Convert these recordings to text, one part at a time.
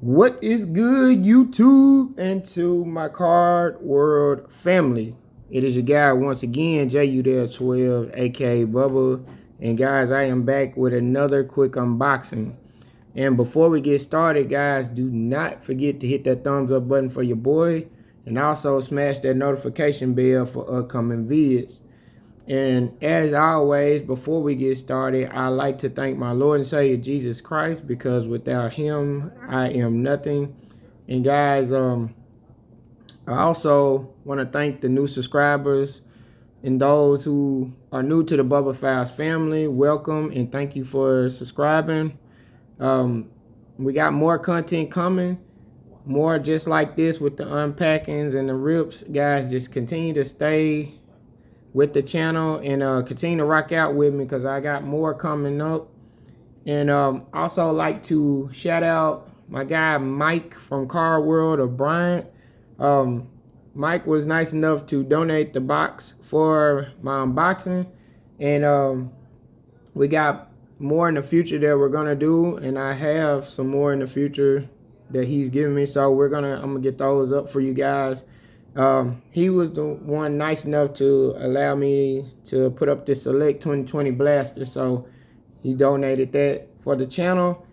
What is good, YouTube, and to my card world family? It is your guy once again, Udell 12, aka Bubba. And guys, I am back with another quick unboxing. And before we get started, guys, do not forget to hit that thumbs up button for your boy, and also smash that notification bell for upcoming vids. And as always, before we get started, I'd like to thank my Lord and Savior Jesus Christ, because without him, I am nothing. And guys, I also want to thank the new subscribers and those who are new to the Bubba Files family. Welcome and thank you for subscribing. We got more content coming, more just like this with the unpackings and the rips. Guys, just continue to stay with the channel and continue to rock out with me, because I got more coming up. And also like to shout out my guy Mike from Card World of Bryant. Mike was nice enough to donate the box for my unboxing, and we got more in the future that we're gonna do, and I have some more in the future that he's giving me, so I'm gonna get those up for you guys. He was the one nice enough to allow me to put up this Select 2020 blaster, so he donated that for the channel.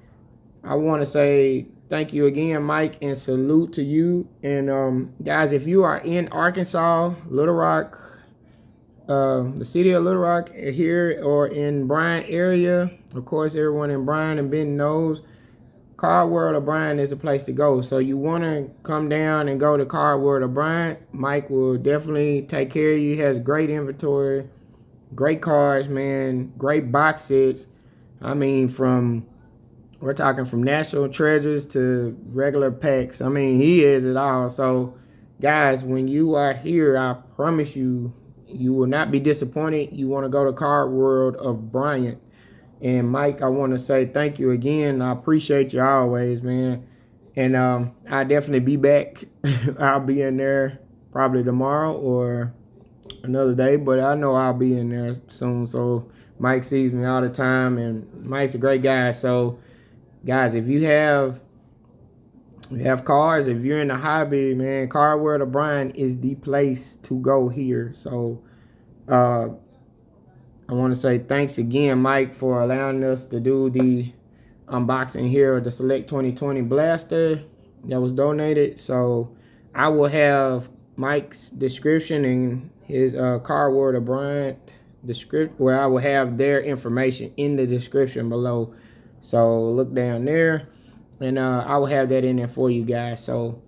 I want to say thank you again, Mike, and salute to you. And guys, if you are in Arkansas, Little Rock, the city of Little Rock here, or in Bryant area, of course everyone in Bryant and Benton knows Card World of Bryant is a place to go. So you want to come down and go to Card World of Bryant. Mike will definitely take care of you. He has great inventory, great cards, man, great box sets. I mean, we're talking from national treasures to regular packs. I mean, he is it all. So guys, when you are here, I promise you, you will not be disappointed. You want to go to Card World of Bryant. And Mike, I want to say thank you again. I appreciate you always, man. And I'll definitely be back. I'll be in there probably tomorrow or another day, but I know I'll be in there soon. So Mike sees me all the time, and Mike's a great guy. So guys, if you have cars, if you're in the hobby, man, Card World of Bryant is the place to go here. So I want to say thanks again, Mike, for allowing us to do the unboxing here of the Select 2020 blaster that was donated. So I will have Mike's description and his Card World of Bryant description, where I will have their information in the description below. So look down there, and I will have that in there for you guys. So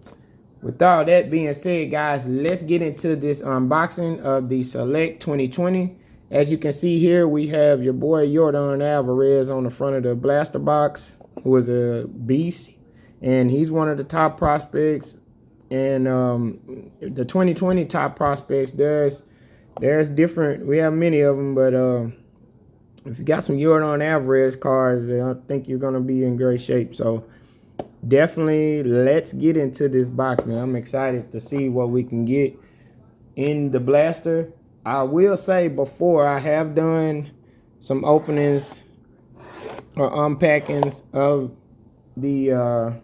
with all that being said, guys, let's get into this unboxing of the Select 2020. As you can see here, we have your boy Yordan Alvarez on the front of the blaster box, who is a beast, and he's one of the top prospects. And the 2020 top prospects, there's different. We have many of them, but if you got some Yordan Alvarez cards, I think you're gonna be in great shape. So definitely, let's get into this box, man. I'm excited to see what we can get in the blaster. I will say, before, I have done some openings or unpackings of the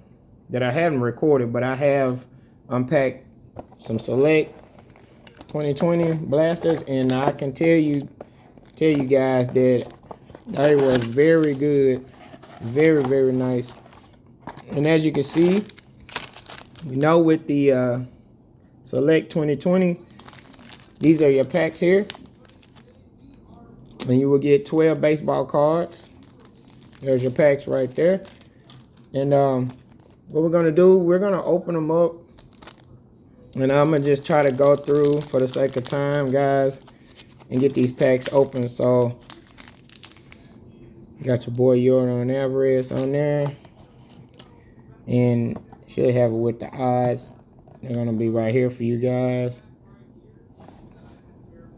that I haven't recorded, but I have unpacked some Select 2020 blasters, and I can tell you guys that they were very good, very nice. And as you can see, with the Select 2020, these are your packs here, and you will get 12 baseball cards. There's your packs right there. And what we're gonna do, we're gonna open them up, and I'm gonna just try to go through, for the sake of time, guys, and get these packs open. So got your boy Yordan Alvarez on there, and should have it with the odds. They're gonna be right here for you guys,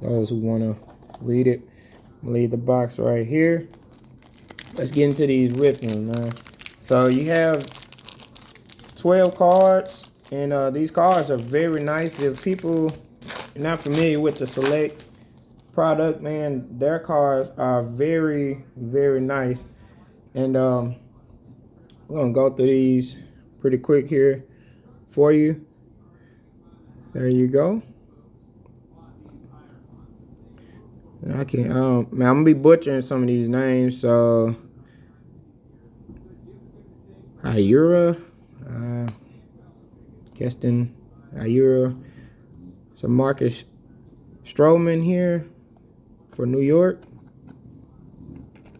those who want to read it. Leave the box right here. Let's get into these rippings, man. So you have 12 cards, and these cards are very nice. If people are not familiar with the Select product, man, their cards are very nice. And we're gonna go through these pretty quick here for you. There you go. I can't, man, I'm gonna be butchering some of these names. So, Ayura, Keston, Ayura. So Marcus Stroman here for New York.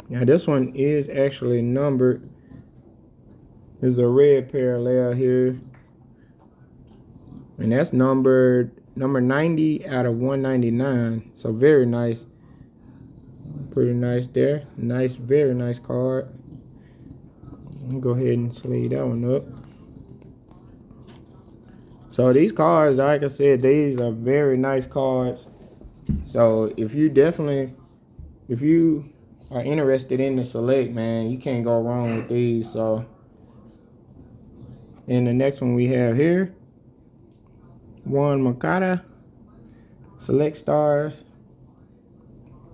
Now this one is actually numbered. There's a red parallel here, and that's number 90 out of 199. So very nice. Pretty nice there. Nice, very nice card. I'll go ahead and sleeve that one up. So these cards, like I said, these are very nice cards. So if you are interested in the select, man, you can't go wrong with these. So, and the next one we have here, Juan Moncada, select stars.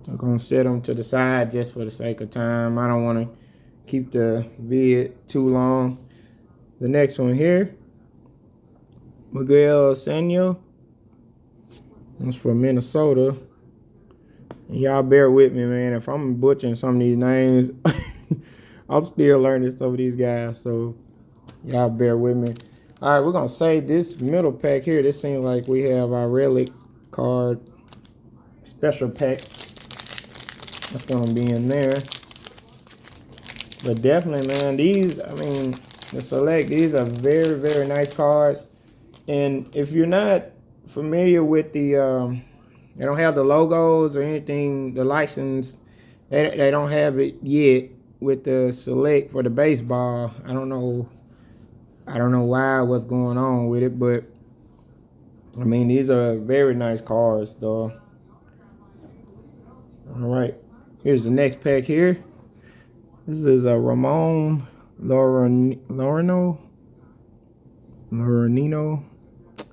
I'm gonna set them to the side just for the sake of time. I don't want to keep the vid too long. The next one here, Miguel Sanyo. That's for Minnesota. Y'all bear with me, man. If I'm butchering some of these names, I'm still learning some of these guys, so y'all bear with me. All right, we're gonna save this middle pack here. This seems like we have our relic card special pack. That's gonna be in there. But definitely, man, these, I mean, the select, these are very, very nice cards. And if you're not familiar with the, they don't have the logos or anything, the license, they don't have it yet with the select for the baseball. I don't know why, what's going on with it, but I mean, these are very nice cards, though. All right, here's the next pack here. This is a Ramon Laurinino.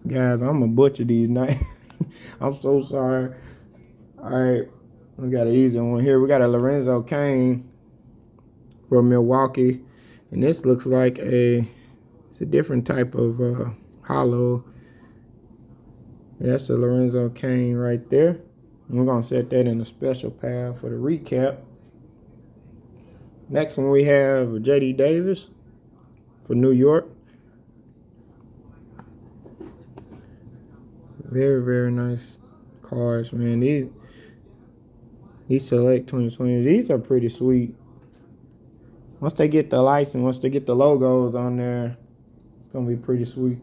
Guys, I'm gonna butcher these names. I'm so sorry. All right, we got an easy one here. We got a Lorenzo Cain from Milwaukee, and this looks like it's a different type of hollow. That's a Lorenzo Cain right there. And we're gonna set that in a special pile for the recap. Next one we have J.D. Davis for New York. Very, very nice cards, man. These select 2020s, these are pretty sweet. Once they get the license, once they get the logos on there, it's gonna be pretty sweet.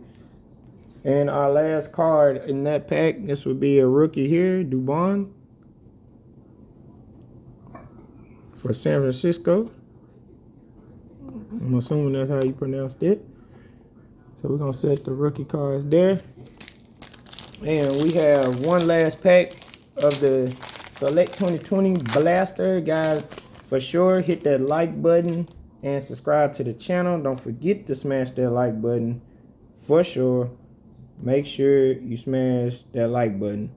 And our last card in that pack, this would be a rookie here, Dubon for San Francisco. I'm assuming that's how you pronounced it. So we're gonna set the rookie cards there. And we have one last pack of the Select 2020 Blaster. Guys, for sure, hit that like button and subscribe to the channel. Don't forget to smash that like button. For sure, make sure you smash that like button.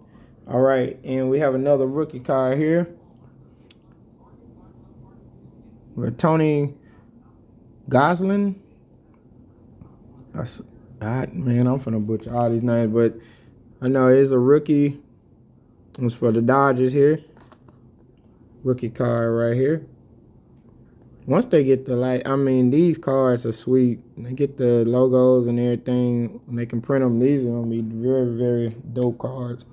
All right, and we have another rookie card here with Tony Goslin. Man, I'm finna butcher all these names, but I know it's a rookie. It's for the Dodgers here. Rookie card right here. Once they get the light, I mean, these cards are sweet. They get the logos and everything, and they can print them. These are gonna be very, very dope cards.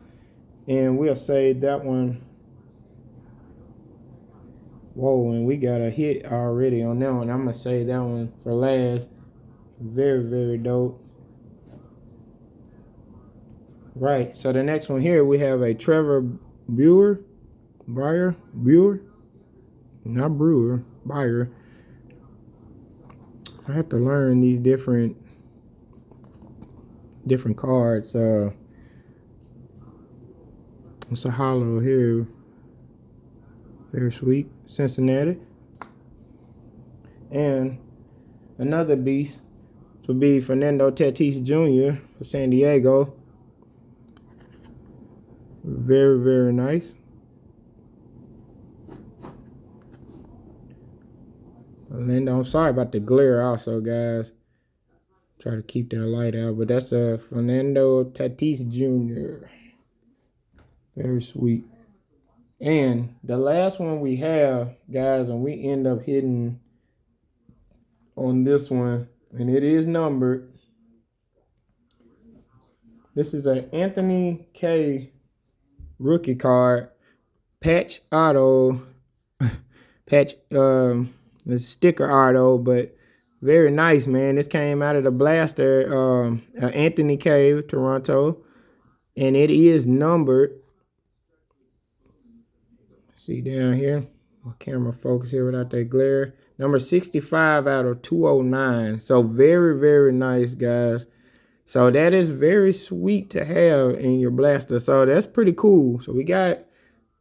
And we'll save that one. Whoa, and we got a hit already on that one. I'm gonna save that one for last. Very, very dope. Right, so the next one here, we have a Trevor Bauer. Not Brewer, Buyer. I have to learn these different cards. It's a hollow here. Very sweet. Cincinnati. And another beast would be Fernando Tatis Jr. for San Diego. Very, very nice. And I'm sorry about the glare also, guys. Try to keep that light out, but that's a Fernando Tatis Jr. Very sweet. And the last one we have, guys, and we end up hitting on this one, and it is numbered. This is an Anthony K rookie card, patch auto, patch the sticker auto, but very nice, man. This came out of the blaster, Anthony K, Toronto, and it is numbered. See down here, my camera focus here without that glare. Number 65 out of 209. So very, very nice, guys. So that is very sweet to have in your blaster. So that's pretty cool. So we got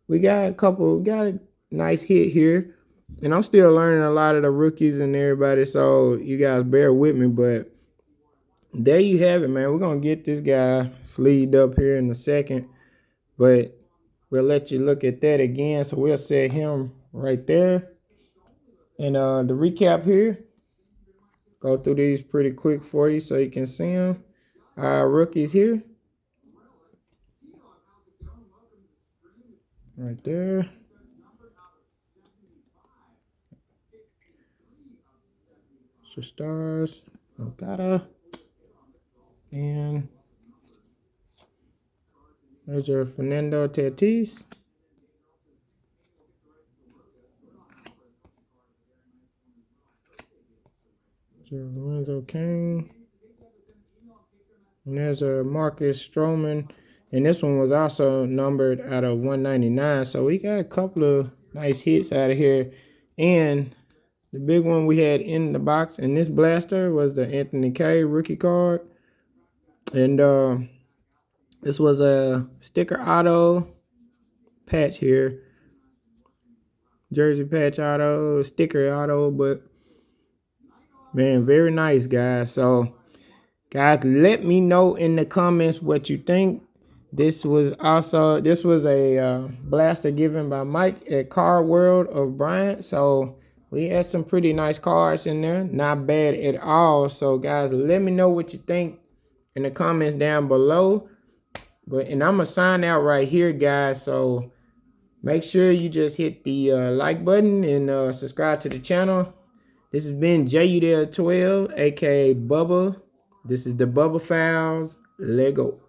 a nice hit here. And I'm still learning a lot of the rookies and everybody. So you guys bear with me. But there you have it, man. We're going to get this guy sleeved up here in a second. But we'll let you look at that again. So we'll set him right there. And the recap here. Go through these pretty quick for you so you can see them. Rookies here. Right there. Stars. Okada. And there's your Fernando Tatis. Lorenzo Kane. And there's a Marcus Stroman. And this one was also numbered out of 199. So we got a couple of nice hits out of here. And the big one we had in the box in this blaster was the Anthony K rookie card. And this was a sticker auto patch here. Jersey patch auto, sticker auto, but man, very nice, guys. So, guys, let me know in the comments what you think. This was a blaster given by Mike at Card World of Bryant. So we had some pretty nice cards in there. Not bad at all. So, guys, let me know what you think in the comments down below. And I'm going to sign out right here, guys. So make sure you just hit the like button and subscribe to the channel. This has been Udell 12, a.k.a. Bubba. This is the Bubba Files. Lego.